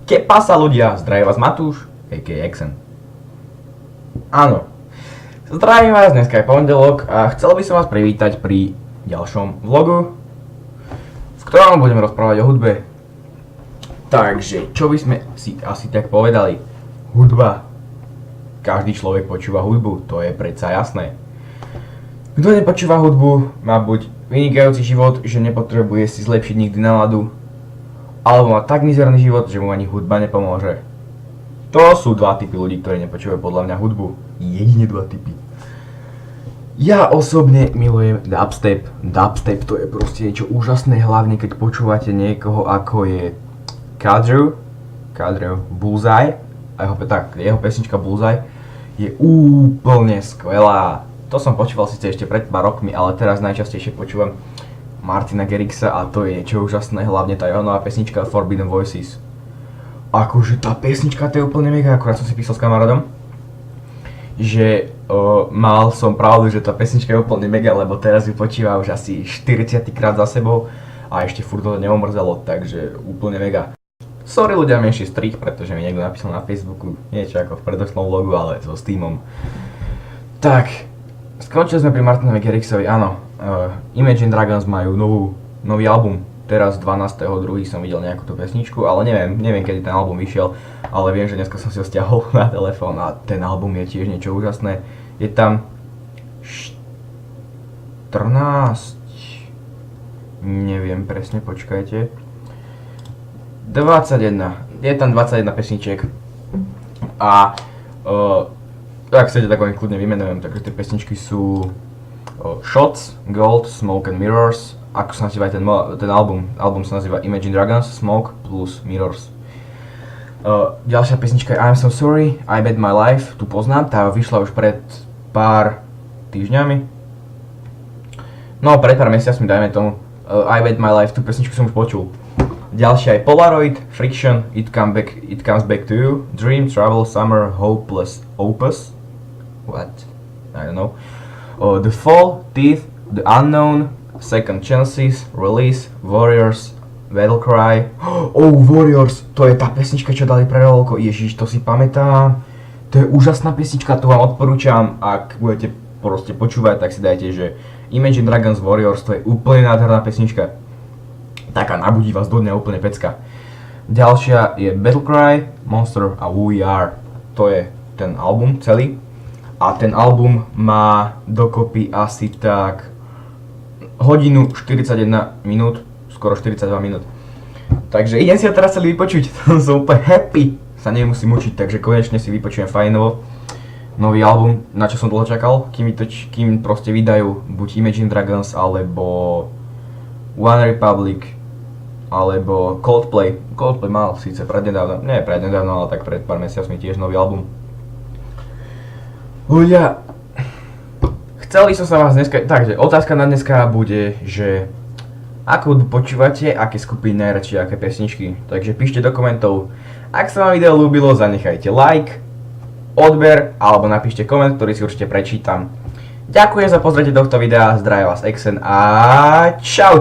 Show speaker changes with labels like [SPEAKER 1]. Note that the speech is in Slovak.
[SPEAKER 1] Que pasa ľudia, zdraví vás Matúš, a.k.a. Exen. Áno, zdravím vás, dneska je pondelok a chcel by som vás privítať pri ďalšom vlogu, v ktorom budeme rozprávať o hudbe. Takže, čo by sme si asi tak povedali? Hudba. Každý človek počúva hudbu, to je predsa jasné. Kto nepočúva hudbu, má buď vynikajúci život, že nepotrebuje si zlepšiť nikdy náladu, alebo má tak mizerný život, že mu ani hudba nepomôže. To sú dva typy ľudí, ktorí nepočúvajú podľa mňa hudbu. Jedine dva typy. Ja osobne milujem dubstep. Dubstep to je proste niečo úžasné, hlavne keď počúvate niekoho ako je Kadru Bullseye. A jeho pesnička Bullseye je úplne skvelá. To som počúval síce ešte pred pár rokmi, ale teraz najčastejšie počúvam Martina Garrixa a to je niečo úžasné, hlavne tá jeho nová pesnička Forbidden Voices. Akože tá pesnička to je úplne mega, akurát som si písal s kamarátom, že mal som pravdu, že tá pesnička je úplne mega, lebo teraz ju počíva už asi 40 krát za sebou a ešte furt to neomrzelo, takže úplne mega. Sorry ľudia, menší strich, pretože mi niekto napísal na Facebooku niečo ako v predošlom vlogu, ale so Steamom. Tak, skončili sme pri Martinovi Garrixovi, áno. Imagine Dragons majú nový album. Teraz 12.2. som videl nejakú tú pesničku, ale neviem kedy ten album vyšiel, ale viem, že dneska som si ho stiahol na telefón a ten album je tiež niečo úžasné. Je tam 14, neviem presne, počkajte, 21, je tam 21 pesničiek a ak chcete, tak oni kľudne vymenujem, takže tie pesničky sú Shots, Gold, Smoke and Mirrors. Ako sa nazýva ten album? Album sa nazýva Imagine Dragons, Smoke plus Mirrors. Ďalšia pesnička je I'm So Sorry, I Bet My Life. Tu poznám, tá vyšla už pred pár týždňami. No, pred pár mesiacmi, dajme tomu. I Bet My Life, tú pesničku som už počul. Ďalšia je Polaroid, Friction, It Comes Back to You, Dream, Travel, Summer, Hopeless, Opus. What? I don't know. The Fall, Teeth, The Unknown, Second Chances, Release, Warriors, Battle Cry. Oh, Warriors, to je tá pesnička, čo dali pre Rolko. Ježiš, to si pamätám. To je úžasná pesnička, tu vám odporúčam. Ak budete proste počúvať, tak si dajte, že Imagine Dragons Warriors, to je úplne nádherná pesnička. Taká nabudí vás do dňa, úplne pecka. Ďalšia je Battle Cry, Monster a Who We Are. To je ten album celý. A ten album má dokopy asi tak hodinu 41 minút, skoro 42 minút. Takže idem si ho teraz celý vypočuť, som úplne happy, sa nemusím učiť, takže konečne si vypočujem fajnovo nový album, na čo som dlho čakal, kým proste vydajú buď Imagine Dragons, alebo One Republic, alebo Coldplay. Coldplay mal síce prednedávno, ale tak pred pár mesiacmi tiež nový album. Ľudia, chceli som sa vás dneska, takže otázka na dneska bude, že ako hudbu počúvate, aké skupiny najradšie, aké pesničky, takže píšte do komentov. Ak sa vám video ľúbilo, zanechajte like, odber, alebo napíšte koment, ktorý si určite prečítam. Ďakujem za pozrietie tohto videa, zdravím vás Exen a čau!